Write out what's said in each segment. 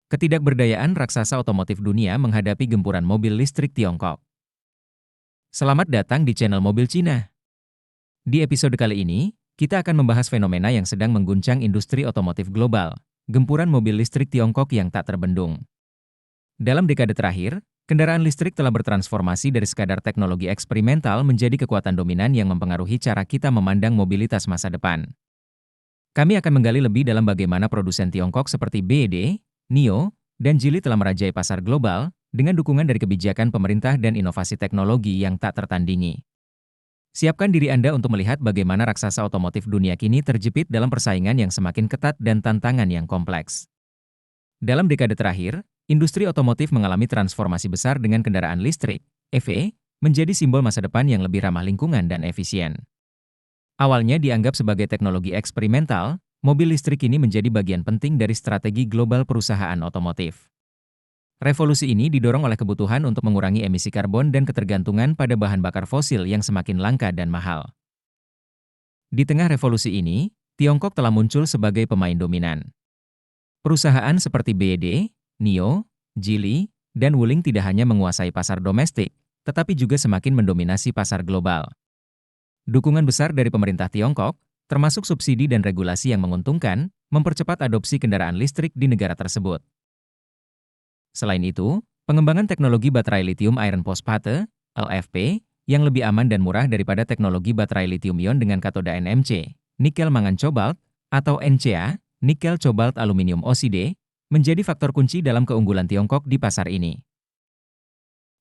Ketidakberdayaan raksasa otomotif dunia menghadapi gempuran mobil listrik Tiongkok. Selamat datang di channel Mobil Cina. Di episode kali ini, kita akan membahas fenomena yang sedang mengguncang industri otomotif global, gempuran mobil listrik Tiongkok yang tak terbendung. Dalam dekade terakhir, kendaraan listrik telah bertransformasi dari sekadar teknologi eksperimental menjadi kekuatan dominan yang mempengaruhi cara kita memandang mobilitas masa depan. Kami akan menggali lebih dalam bagaimana produsen Tiongkok seperti BYD, NIO, dan Geely telah merajai pasar global dengan dukungan dari kebijakan pemerintah dan inovasi teknologi yang tak tertandingi. Siapkan diri Anda untuk melihat bagaimana raksasa otomotif dunia kini terjepit dalam persaingan yang semakin ketat dan tantangan yang kompleks. Dalam dekade terakhir, industri otomotif mengalami transformasi besar dengan kendaraan listrik, EV, menjadi simbol masa depan yang lebih ramah lingkungan dan efisien. Awalnya dianggap sebagai teknologi eksperimental, mobil listrik ini menjadi bagian penting dari strategi global perusahaan otomotif. Revolusi ini didorong oleh kebutuhan untuk mengurangi emisi karbon dan ketergantungan pada bahan bakar fosil yang semakin langka dan mahal. Di tengah revolusi ini, Tiongkok telah muncul sebagai pemain dominan. Perusahaan seperti BYD, NIO, Geely, dan Wuling tidak hanya menguasai pasar domestik, tetapi juga semakin mendominasi pasar global. Dukungan besar dari pemerintah Tiongkok, termasuk subsidi dan regulasi yang menguntungkan, mempercepat adopsi kendaraan listrik di negara tersebut. Selain itu, pengembangan teknologi baterai lithium iron phosphate (LFP) yang lebih aman dan murah daripada teknologi baterai lithium-ion dengan katoda NMC, nikel mangan cobalt, atau NCA, nikel cobalt aluminium oxide, menjadi faktor kunci dalam keunggulan Tiongkok di pasar ini.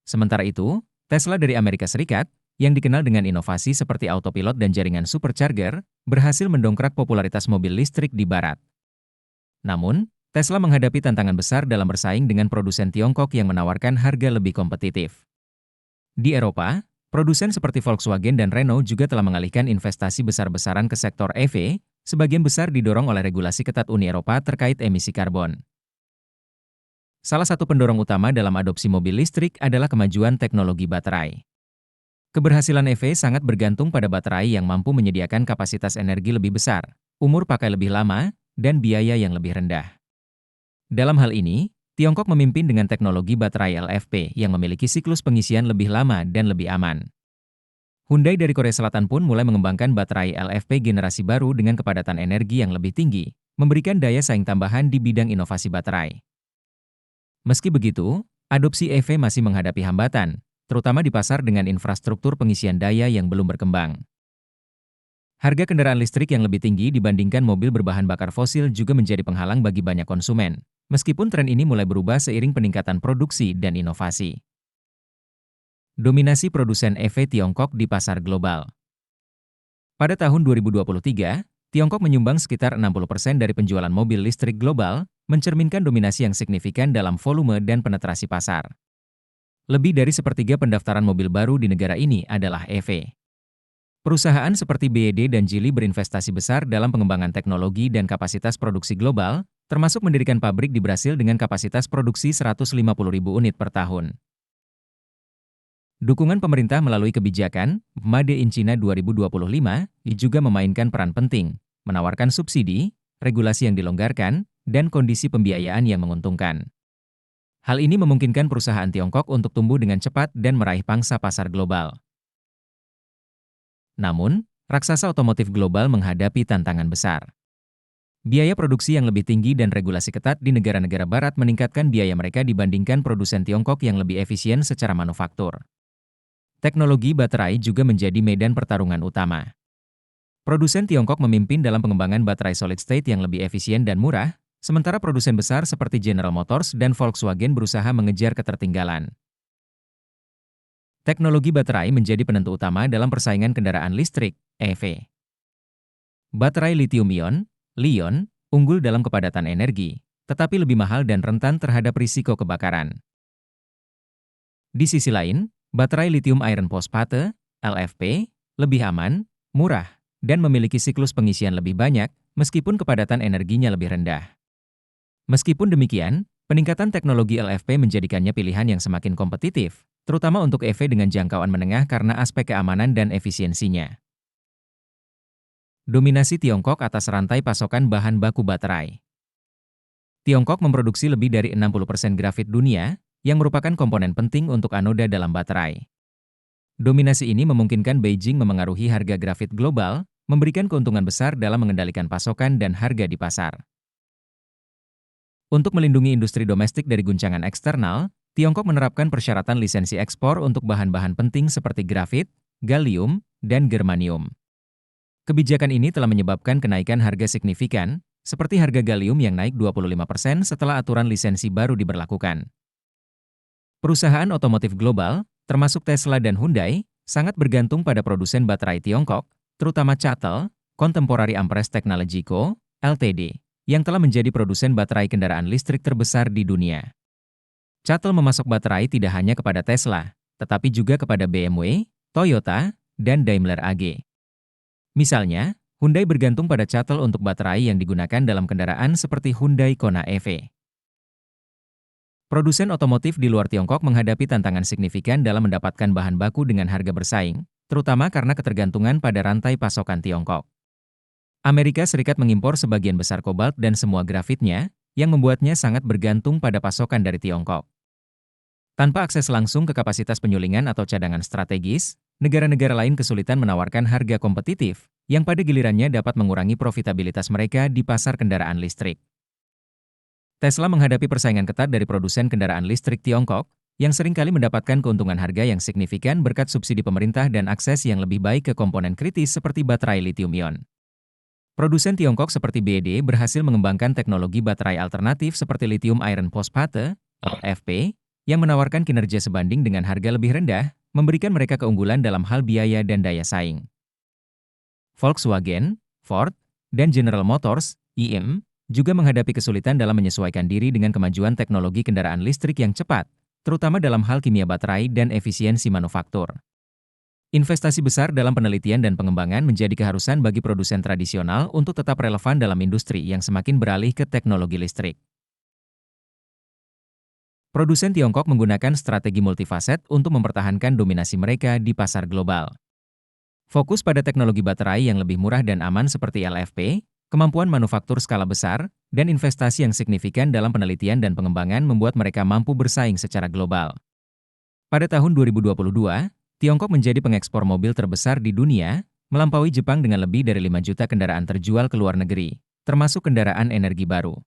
Sementara itu, Tesla dari Amerika Serikat, yang dikenal dengan inovasi seperti autopilot dan jaringan supercharger, berhasil mendongkrak popularitas mobil listrik di barat. Namun, Tesla menghadapi tantangan besar dalam bersaing dengan produsen Tiongkok yang menawarkan harga lebih kompetitif. Di Eropa, produsen seperti Volkswagen dan Renault juga telah mengalihkan investasi besar-besaran ke sektor EV, sebagian besar didorong oleh regulasi ketat Uni Eropa terkait emisi karbon. Salah satu pendorong utama dalam adopsi mobil listrik adalah kemajuan teknologi baterai. Keberhasilan EV sangat bergantung pada baterai yang mampu menyediakan kapasitas energi lebih besar, umur pakai lebih lama, dan biaya yang lebih rendah. Dalam hal ini, Tiongkok memimpin dengan teknologi baterai LFP yang memiliki siklus pengisian lebih lama dan lebih aman. Hyundai dari Korea Selatan pun mulai mengembangkan baterai LFP generasi baru dengan kepadatan energi yang lebih tinggi, memberikan daya saing tambahan di bidang inovasi baterai. Meski begitu, adopsi EV masih menghadapi hambatan, terutama di pasar dengan infrastruktur pengisian daya yang belum berkembang. Harga kendaraan listrik yang lebih tinggi dibandingkan mobil berbahan bakar fosil juga menjadi penghalang bagi banyak konsumen, meskipun tren ini mulai berubah seiring peningkatan produksi dan inovasi. Dominasi produsen EV Tiongkok di pasar global. Pada tahun 2023, Tiongkok menyumbang sekitar 60% dari penjualan mobil listrik global, mencerminkan dominasi yang signifikan dalam volume dan penetrasi pasar. Lebih dari sepertiga pendaftaran mobil baru di negara ini adalah EV. Perusahaan seperti BYD dan Geely berinvestasi besar dalam pengembangan teknologi dan kapasitas produksi global, termasuk mendirikan pabrik di Brasil dengan kapasitas produksi 150.000 unit per tahun. Dukungan pemerintah melalui kebijakan Made in China 2025 juga memainkan peran penting, menawarkan subsidi, regulasi yang dilonggarkan, dan kondisi pembiayaan yang menguntungkan. Hal ini memungkinkan perusahaan Tiongkok untuk tumbuh dengan cepat dan meraih pangsa pasar global. Namun, raksasa otomotif global menghadapi tantangan besar. Biaya produksi yang lebih tinggi dan regulasi ketat di negara-negara barat meningkatkan biaya mereka dibandingkan produsen Tiongkok yang lebih efisien secara manufaktur. Teknologi baterai juga menjadi medan pertarungan utama. Produsen Tiongkok memimpin dalam pengembangan baterai solid state yang lebih efisien dan murah, sementara produsen besar seperti General Motors dan Volkswagen berusaha mengejar ketertinggalan. Teknologi baterai menjadi penentu utama dalam persaingan kendaraan listrik, EV. Baterai lithium-ion, Li-ion, unggul dalam kepadatan energi, tetapi lebih mahal dan rentan terhadap risiko kebakaran. Di sisi lain, baterai lithium iron phosphate, LFP, lebih aman, murah, dan memiliki siklus pengisian lebih banyak, meskipun kepadatan energinya lebih rendah. Meskipun demikian, peningkatan teknologi LFP menjadikannya pilihan yang semakin kompetitif, terutama untuk EV dengan jangkauan menengah karena aspek keamanan dan efisiensinya. Dominasi Tiongkok atas rantai pasokan bahan baku baterai. Tiongkok memproduksi lebih dari 60% grafit dunia, yang merupakan komponen penting untuk anoda dalam baterai. Dominasi ini memungkinkan Beijing memengaruhi harga grafit global, memberikan keuntungan besar dalam mengendalikan pasokan dan harga di pasar. Untuk melindungi industri domestik dari guncangan eksternal, Tiongkok menerapkan persyaratan lisensi ekspor untuk bahan-bahan penting seperti grafit, gallium, dan germanium. Kebijakan ini telah menyebabkan kenaikan harga signifikan, seperti harga gallium yang naik 25% setelah aturan lisensi baru diberlakukan. Perusahaan otomotif global, termasuk Tesla dan Hyundai, sangat bergantung pada produsen baterai Tiongkok, terutama CATL, Contemporary Amperes Technology Co., Ltd., yang telah menjadi produsen baterai kendaraan listrik terbesar di dunia. CATL memasok baterai tidak hanya kepada Tesla, tetapi juga kepada BMW, Toyota, dan Daimler AG. Misalnya, Hyundai bergantung pada CATL untuk baterai yang digunakan dalam kendaraan seperti Hyundai Kona EV. Produsen otomotif di luar Tiongkok menghadapi tantangan signifikan dalam mendapatkan bahan baku dengan harga bersaing, terutama karena ketergantungan pada rantai pasokan Tiongkok. Amerika Serikat mengimpor sebagian besar kobalt dan semua grafitnya, yang membuatnya sangat bergantung pada pasokan dari Tiongkok. Tanpa akses langsung ke kapasitas penyulingan atau cadangan strategis, negara-negara lain kesulitan menawarkan harga kompetitif, yang pada gilirannya dapat mengurangi profitabilitas mereka di pasar kendaraan listrik. Tesla menghadapi persaingan ketat dari produsen kendaraan listrik Tiongkok, yang seringkali mendapatkan keuntungan harga yang signifikan berkat subsidi pemerintah dan akses yang lebih baik ke komponen kritis seperti baterai lithium-ion. Produsen Tiongkok seperti BYD berhasil mengembangkan teknologi baterai alternatif seperti lithium iron phosphate, LFP, yang menawarkan kinerja sebanding dengan harga lebih rendah, memberikan mereka keunggulan dalam hal biaya dan daya saing. Volkswagen, Ford, dan General Motors, GM, juga menghadapi kesulitan dalam menyesuaikan diri dengan kemajuan teknologi kendaraan listrik yang cepat, terutama dalam hal kimia baterai dan efisiensi manufaktur. Investasi besar dalam penelitian dan pengembangan menjadi keharusan bagi produsen tradisional untuk tetap relevan dalam industri yang semakin beralih ke teknologi listrik. Produsen Tiongkok menggunakan strategi multifaset untuk mempertahankan dominasi mereka di pasar global. Fokus pada teknologi baterai yang lebih murah dan aman seperti LFP, kemampuan manufaktur skala besar, dan investasi yang signifikan dalam penelitian dan pengembangan membuat mereka mampu bersaing secara global. Pada tahun 2022, Tiongkok menjadi pengekspor mobil terbesar di dunia, melampaui Jepang dengan lebih dari 5 juta kendaraan terjual ke luar negeri, termasuk kendaraan energi baru.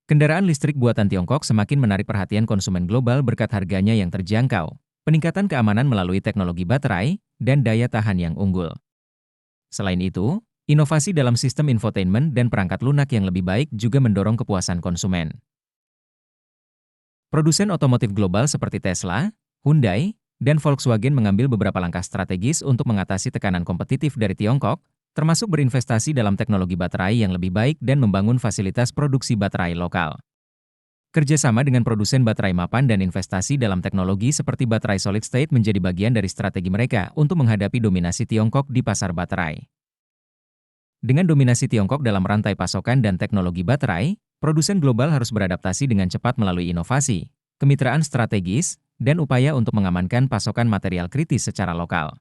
Kendaraan listrik buatan Tiongkok semakin menarik perhatian konsumen global berkat harganya yang terjangkau, peningkatan keamanan melalui teknologi baterai, dan daya tahan yang unggul. Selain itu, inovasi dalam sistem infotainment dan perangkat lunak yang lebih baik juga mendorong kepuasan konsumen. Produsen otomotif global seperti Tesla, Hyundai, dan Volkswagen mengambil beberapa langkah strategis untuk mengatasi tekanan kompetitif dari Tiongkok, termasuk berinvestasi dalam teknologi baterai yang lebih baik dan membangun fasilitas produksi baterai lokal. Kerjasama dengan produsen baterai mapan dan investasi dalam teknologi seperti baterai solid state menjadi bagian dari strategi mereka untuk menghadapi dominasi Tiongkok di pasar baterai. Dengan dominasi Tiongkok dalam rantai pasokan dan teknologi baterai, produsen global harus beradaptasi dengan cepat melalui inovasi, kemitraan strategis, dan upaya untuk mengamankan pasokan material kritis secara lokal.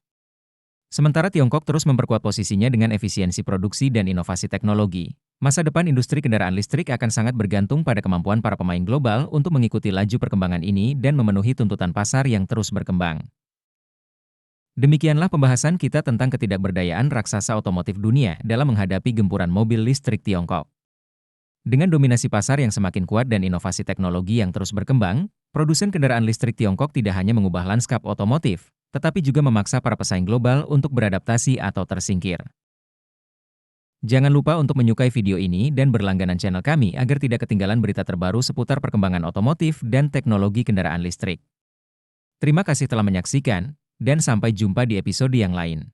Sementara Tiongkok terus memperkuat posisinya dengan efisiensi produksi dan inovasi teknologi, masa depan industri kendaraan listrik akan sangat bergantung pada kemampuan para pemain global untuk mengikuti laju perkembangan ini dan memenuhi tuntutan pasar yang terus berkembang. Demikianlah pembahasan kita tentang ketidakberdayaan raksasa otomotif dunia dalam menghadapi gempuran mobil listrik Tiongkok. Dengan dominasi pasar yang semakin kuat dan inovasi teknologi yang terus berkembang, produsen kendaraan listrik Tiongkok tidak hanya mengubah lanskap otomotif, tetapi juga memaksa para pesaing global untuk beradaptasi atau tersingkir. Jangan lupa untuk menyukai video ini dan berlangganan channel kami agar tidak ketinggalan berita terbaru seputar perkembangan otomotif dan teknologi kendaraan listrik. Terima kasih telah menyaksikan, dan sampai jumpa di episode yang lain.